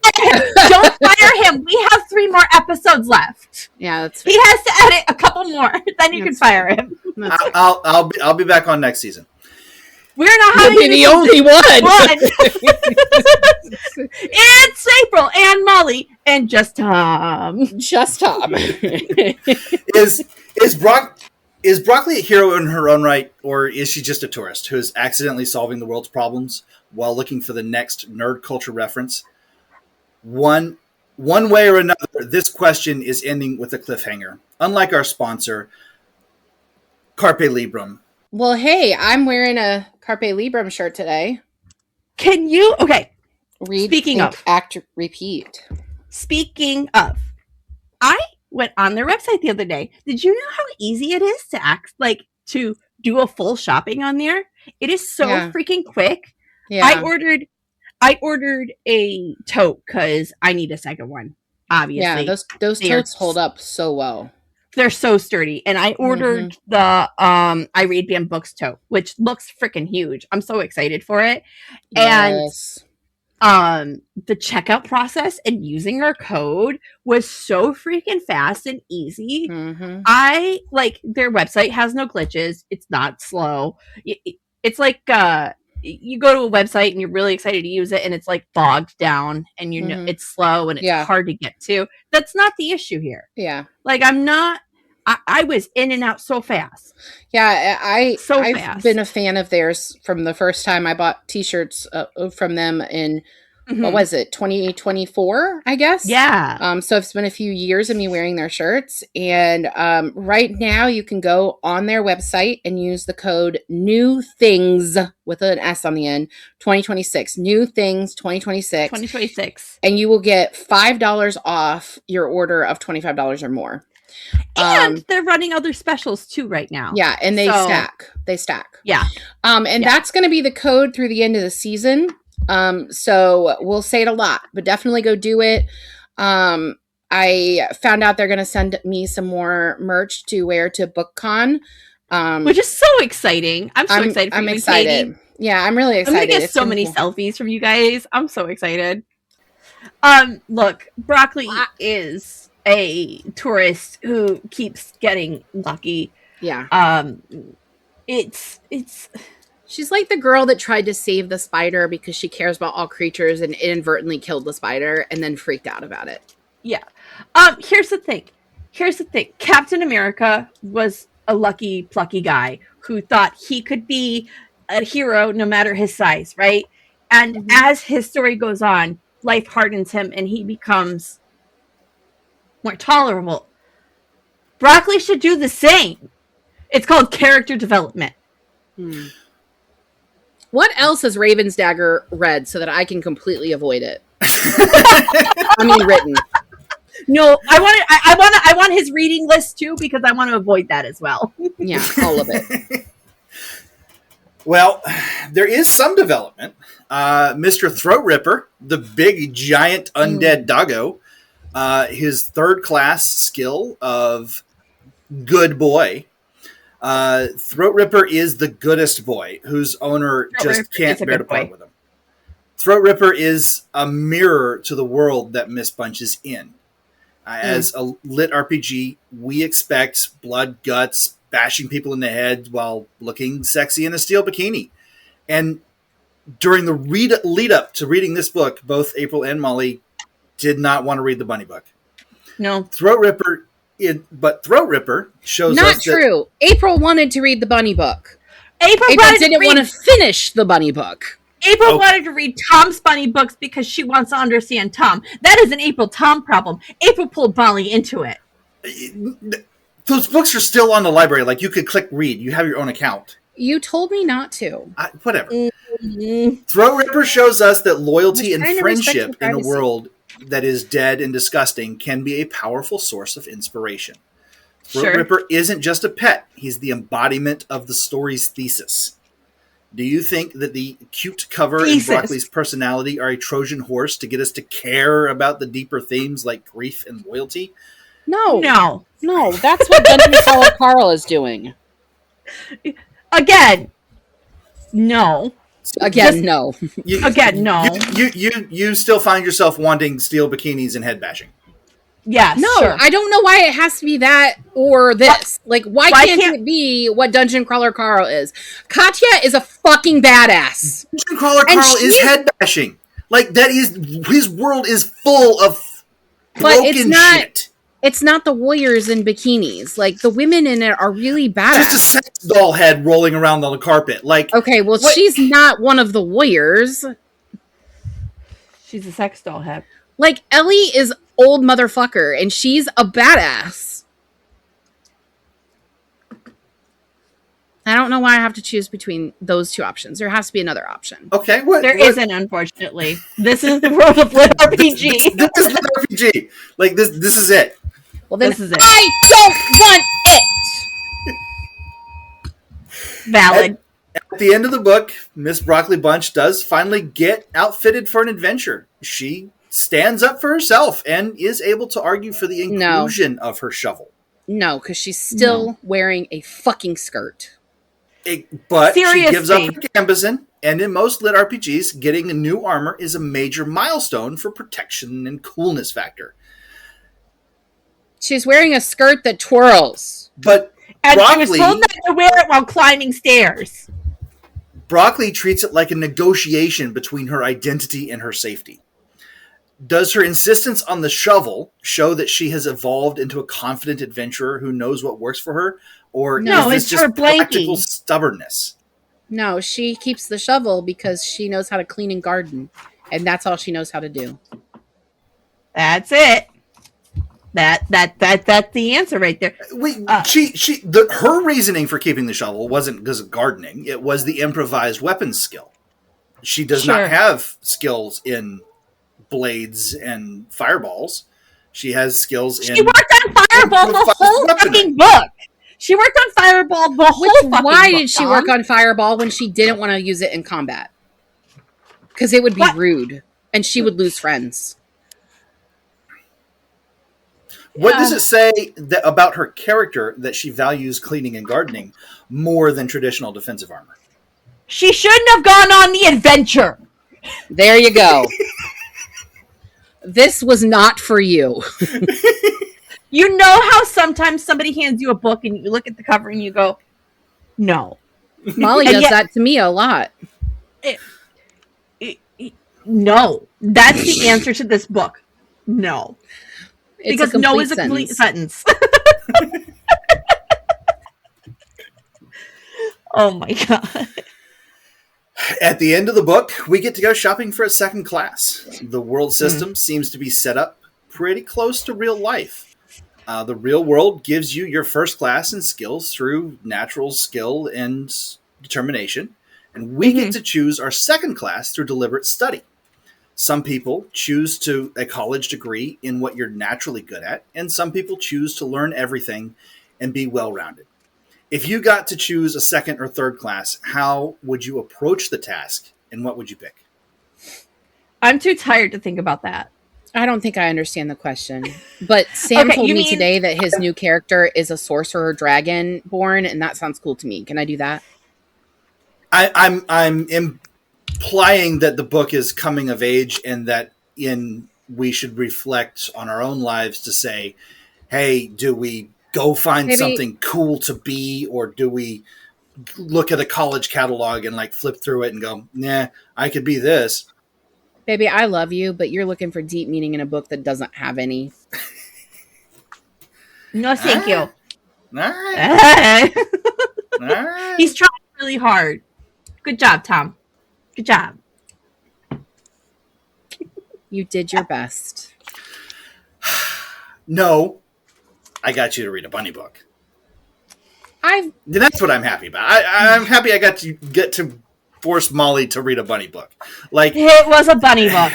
Don't fire him. We have 3 more episodes left. Yeah, that's fair. He has to edit a couple more. Then you can fire him. I'll be back on next season. We're not having the only one. It's April and Molly and just Thom. Is Broccoli a hero in her own right, or is she just a tourist who is accidentally solving the world's problems while looking for the next nerd culture reference? One One way or another, this question is ending with a cliffhanger. Unlike our sponsor, Carpe Librum. Well, hey, I'm wearing a Carpe Librum shirt today. Can you? Okay. Read, Speaking think, of. act, repeat. Speaking of, I went on their website the other day. Did you know how easy it is to do a full shopping on there? It is so freaking quick. Yeah. I ordered a tote because I need a second one. Obviously, yeah, those totes hold up so well. They're so sturdy. And I ordered the I Read Banned Books tote, which looks freaking huge. I'm so excited for it. Yes. And the checkout process and using our code was so freaking fast and easy. Mm-hmm. I like their website has no glitches. It's not slow. It's like you go to a website and you're really excited to use it and it's like bogged down and you know it's slow and it's hard to get to. That's not the issue here. Yeah. Like I was in and out so fast. Yeah, I've fast. been a fan of theirs from the first time I bought t-shirts from them in what was it, 2024, I guess? Yeah. So it's been a few years of me wearing their shirts. And right now you can go on their website and use the code New Things with an S on the end, 2026. New Things 2026. 2026. And you will get $5 off your order of $25 or more. And they're running other specials too right now. Yeah, and they stack. Yeah. And that's going to be the code through the end of the season. So we'll say it a lot, but definitely go do it. I found out they're going to send me some more merch to wear to BookCon. Which is so exciting. I'm so excited for I'm you, excited. Katie. Yeah, I'm really excited. I'm going to get so many selfies from you guys. I'm so excited. Look, Broccoli is a tourist who keeps getting lucky. Yeah. It's She's like the girl that tried to save the spider because she cares about all creatures and inadvertently killed the spider and then freaked out about it. Yeah. Here's the thing. Captain America was a lucky, plucky guy who thought he could be a hero no matter his size, right? And as his story goes on, life hardens him and he becomes more tolerable. Broccoli should do the same. It's called character development. What else has RavensDagger read so that I can completely avoid it? I mean, written. No, I want his reading list too because I want to avoid that as well. Yeah, all of it. Well, there is some development. Mr. Throat Ripper, the big giant undead doggo, his third class skill of good boy. Throat Ripper is the goodest boy whose owner just can't bear to part with him. Throat Ripper is a mirror to the world that Miss Bunch is in. As a LitRPG, we expect blood, guts, bashing people in the head while looking sexy in a steel bikini. And during the lead up to reading this book, both April and Molly did not want to read the bunny book. No. Throat Ripper shows Not us true. April wanted to read the bunny book. April didn't want to finish the bunny book. April wanted to read Tom's bunny books because she wants to understand Tom. That is an April Tom problem. April pulled Molly into it. Those books are still on the library. Like, you could click read. You have your own account. You told me not to. Whatever. Throat Ripper shows us that loyalty and friendship in a world that is dead and disgusting can be a powerful source of inspiration. Throat Ripper isn't just a pet. He's the embodiment of the story's thesis. Do you think that the cute cover and Broccoli's personality are a Trojan horse to get us to care about the deeper themes like grief and loyalty? No. That's what Dungeon Crawler Carl is doing. Again, no. No. You still find yourself wanting steel bikinis and head bashing. Yeah, no, sure. I don't know why it has to be that or this. Like, why can't it be what Dungeon Crawler Carl is? Katya is a fucking badass. Dungeon Crawler Carl is head bashing. Like, that is, his world is full of broken shit. It's not the warriors in bikinis. Like, the women in it are really badass. Just a sex doll head rolling around on the carpet. Like, okay, well, she's not one of the warriors. She's a sex doll head. Like, Ellie is old motherfucker, and she's a badass. I don't know why I have to choose between those two options. There has to be another option. Okay, There isn't, unfortunately. This is the world of LitRPG. This is LitRPG. Like this is it. Well, then This is it. I don't want it. Valid. At the end of the book, Miss Broccoli Bunch does finally get outfitted for an adventure. She stands up for herself and is able to argue for the inclusion of her shovel. No, because she's still wearing a fucking skirt. But Seriously. she gives up her gambeson, and in most lit RPGs, getting a new armor is a major milestone for protection and coolness factor. She's wearing a skirt that twirls. But And Broccoli, she was told not to wear it while climbing stairs. Broccoli treats it like a negotiation between her identity and her safety. Does her insistence on the shovel show that she has evolved into a confident adventurer who knows what works for her? Or No, is this it's just her blankie. practical stubbornness? No, she keeps the shovel because she knows how to clean and garden. And that's all she knows how to do. That's it. That's the answer right there. Her reasoning for keeping the shovel wasn't because of gardening. It was the improvised weapons skill. She does Sure. not have skills in blades and fireballs. She has skills in... She worked on Fireball the whole fucking book. She worked on Fireball the whole fucking book. Why did she Thom. work on Fireball when she didn't want to use it in combat? Because it would be rude. And she would lose friends. What does it say about her character that she values cleaning and gardening more than traditional defensive armor? She shouldn't have gone on the adventure. There you go. This was not for you. You know how sometimes somebody hands you a book and you look at the cover and you go, no. Molly And does yet- that to me a lot. No. That's the answer to this book. No. It's Because a no complete is a complete sentence. Oh my god. At the end of the book, we get to go shopping for a second class. The world system seems to be set up pretty close to real life. The real world gives you your first class and skills through natural skill and determination. And we get to choose our second class through deliberate study. Some people choose a college degree in what you're naturally good at, and some people choose to learn everything and be well-rounded. If you got to choose a second or third class, how would you approach the task, and what would you pick? I'm too tired to think about that. I don't think I understand the question. But Sam Okay, told you me mean- today that his new character is a sorcerer dragon born, and that sounds cool to me. Can I do that? I'm implying that the book is coming of age, and that we should reflect on our own lives to say, hey, do we go find something cool to be, or do we look at a college catalog and like flip through it and go, nah, I could be this. Baby, I love you, but you're looking for deep meaning in a book that doesn't have any. No, thank you. All right. All right. He's trying really hard. Good job, Thom. Good job. You did your best. No, I got you to read a bunny book. That's what I'm happy about. I'm happy I got to get to force Molly to read a bunny book. Like, It was a bunny book.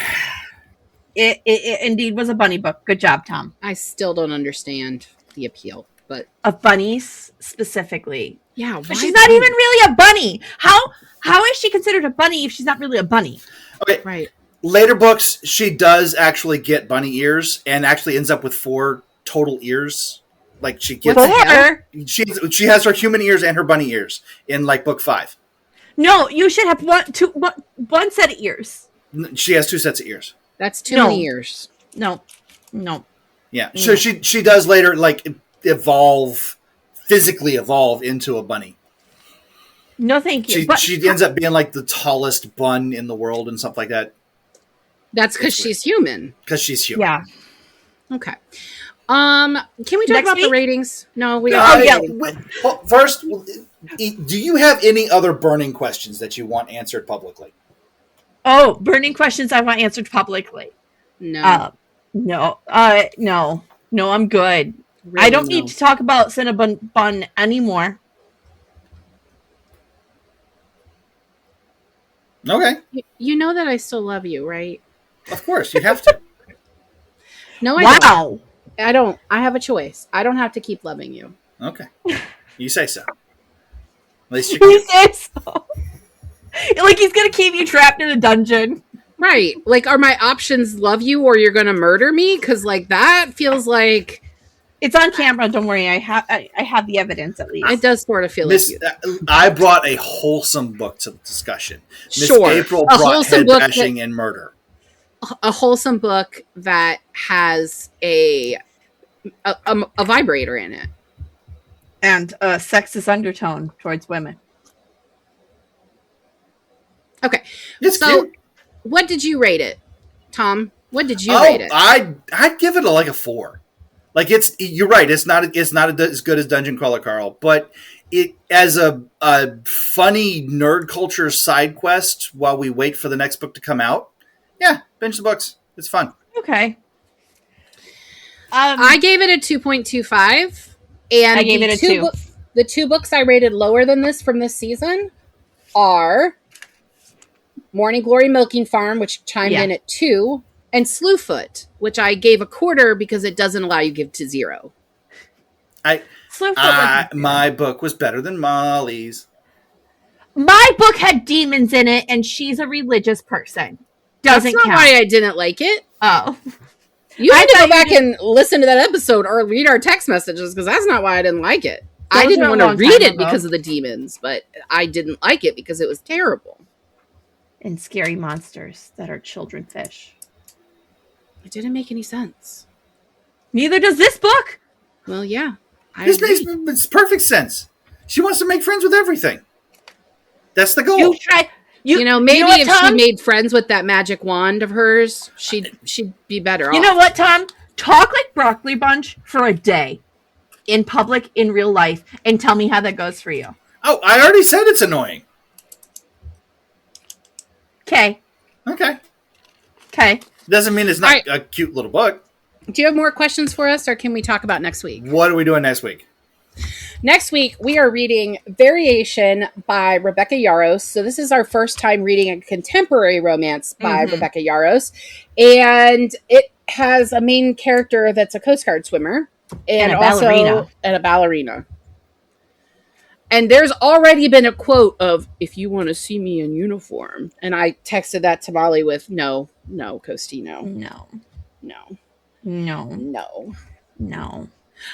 It indeed was a bunny book. Good job, Thom. I still don't understand the appeal, but Of bunnies specifically. yeah, But she's not even really a bunny. How is she considered a bunny if she's not really a bunny? okay, right. later books, she does actually get bunny ears and actually ends up with 4 total ears. Like she gets, Four? she has her human ears and her bunny ears in like book 5. No, you should have one set of ears. She has 2 sets of ears. That's too No. many years. No. Yeah. So she does later like physically evolve into a bunny. No, thank you. She ends up being like the tallest bun in the world and stuff like that. That's because she's human. Because she's human. Yeah. Okay. Can we talk Next about the week? ratings? No, we Oh, don't. yeah. Well, first, do you have any other burning questions that you want answered publicly? Oh, burning questions I want answered publicly. No. No, no, I'm good. Really, I don't no. need to talk about Cinnamon Bun anymore. Okay. You know that I still love you, right? Of course, you have to. No, I Wow. don't. I don't. I have a choice. I don't have to keep loving you. Okay. You say so. At least you He can. says so. Like he's gonna keep you trapped in a dungeon. Right. Like, are my options love you or you're going to murder me? Because, like, that feels like... It's on camera. Don't worry. I have the evidence at least. It does sort of feel like you. I brought a wholesome book to the discussion. Miss Sure. April A brought wholesome head book bashing and murder. A wholesome book that has a vibrator in it. And a sexist undertone towards women. Okay. It's So, cute. what did you rate it, Thom? What did you rate it? I'd give it a 4. Like you're right. It's not as good as Dungeon Crawler Carl, but it as a funny nerd culture side quest while we wait for the next book to come out. Yeah, binge the books. It's fun. Okay. I gave it a 2.25, and I gave it a 2. The 2 books I rated lower than this from this season are Morning Glory Milking Farm, which chimed in at 2, and Slewfoot, which I gave a 1/4 because it doesn't allow you to give to 0. My book was better than Molly's. My book had demons in it, and she's a religious person. Doesn't That's not count. why I didn't like it. Oh. You need to go back and listen to that episode or read our text messages, because that's not why I didn't like it. I didn't want to read it because of the demons, but I didn't like it because it was terrible. And scary monsters that are children fish. It didn't make any sense. Neither does this book. Well, yeah. This makes perfect sense. She wants to make friends with everything. That's the goal. Maybe if she made friends with that magic wand of hers, she'd be better off. You know what, Thom? Talk like Broccoli Bunch for a day. In public, in real life, and tell me how that goes for you. Oh, I already said it's annoying. Okay. Doesn't mean it's not a cute little book. Do you have more questions for us, or can we talk about next week? What are we doing next week? Next week, we are reading Variation by Rebecca Yarros. So this is our first time reading a contemporary romance by Rebecca Yarros. And it has a main character that's a Coast Guard swimmer. And a ballerina. And there's already been a quote of, "If you want to see me in uniform." And I texted that to Molly with, no, Coastie, no.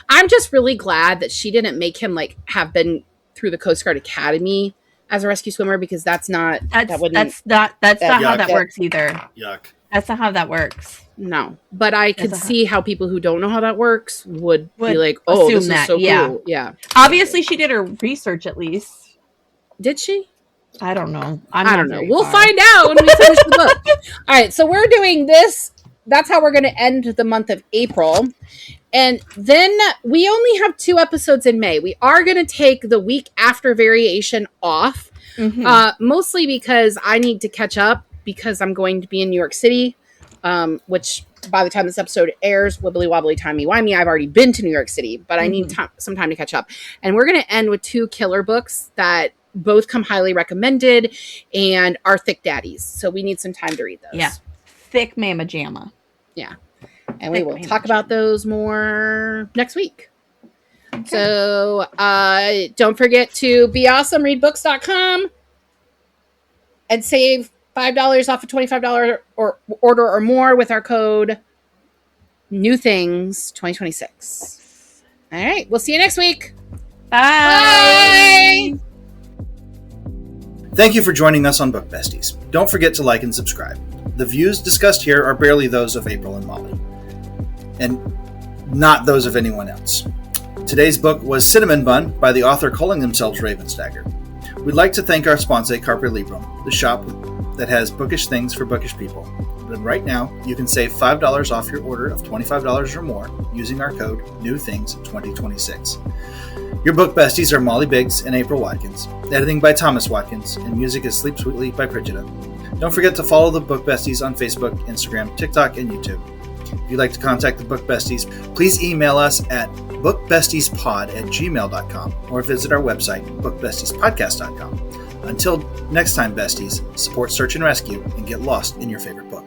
I'm just really glad that she didn't make him have been through the Coast Guard Academy as a rescue swimmer, because that's not how that works either. Yuck. That's not how that works. No, but I could see how people who don't know how that works would be like, "Oh, this is so cool." Yeah. Obviously, she did her research at least. Did she? I don't know. I don't know. We'll find out when we finish the book. All right, so we're doing this. That's how we're going to end the month of April. And then we only have 2 episodes in May. We are going to take the week after Variation off, mostly because I need to catch up, because I'm going to be in New York City, which by the time this episode airs, wibbly wobbly timey-wimey, I've already been to New York City, but I need some time to catch up. And we're going to end with 2 killer books that both come highly recommended and are thick daddies. So we need some time to read those. Yeah. Thick mama jamma. Yeah. And we will talk about those more next week. Okay. So don't forget to be awesome, readbooks.com, and save $5 off a $25 or order or more with our code NEWTHINGS2026. All right. We'll see you next week. Bye. Thank you for joining us on Book Besties. Don't forget to like and subscribe. The views discussed here are barely those of April and Molly, and not those of anyone else. Today's book was Cinnamon Bun by the author calling themselves RavensDagger. We'd like to thank our sponsor, Carpe Librum, the shop that has bookish things for bookish people. And right now, you can save $5 off your order of $25 or more using our code NEWTHINGS2026. Your book besties are Molly Biggs and April Watkins, editing by Thomas Watkins, and music is Sleep Sweetly by Brigida. Don't forget to follow the Book Besties on Facebook, Instagram, TikTok, and YouTube. If you'd like to contact the Book Besties, please email us at bookbestiespod@gmail.com or visit our website, bookbestiespodcast.com. Until next time, besties, support search and rescue and get lost in your favorite book.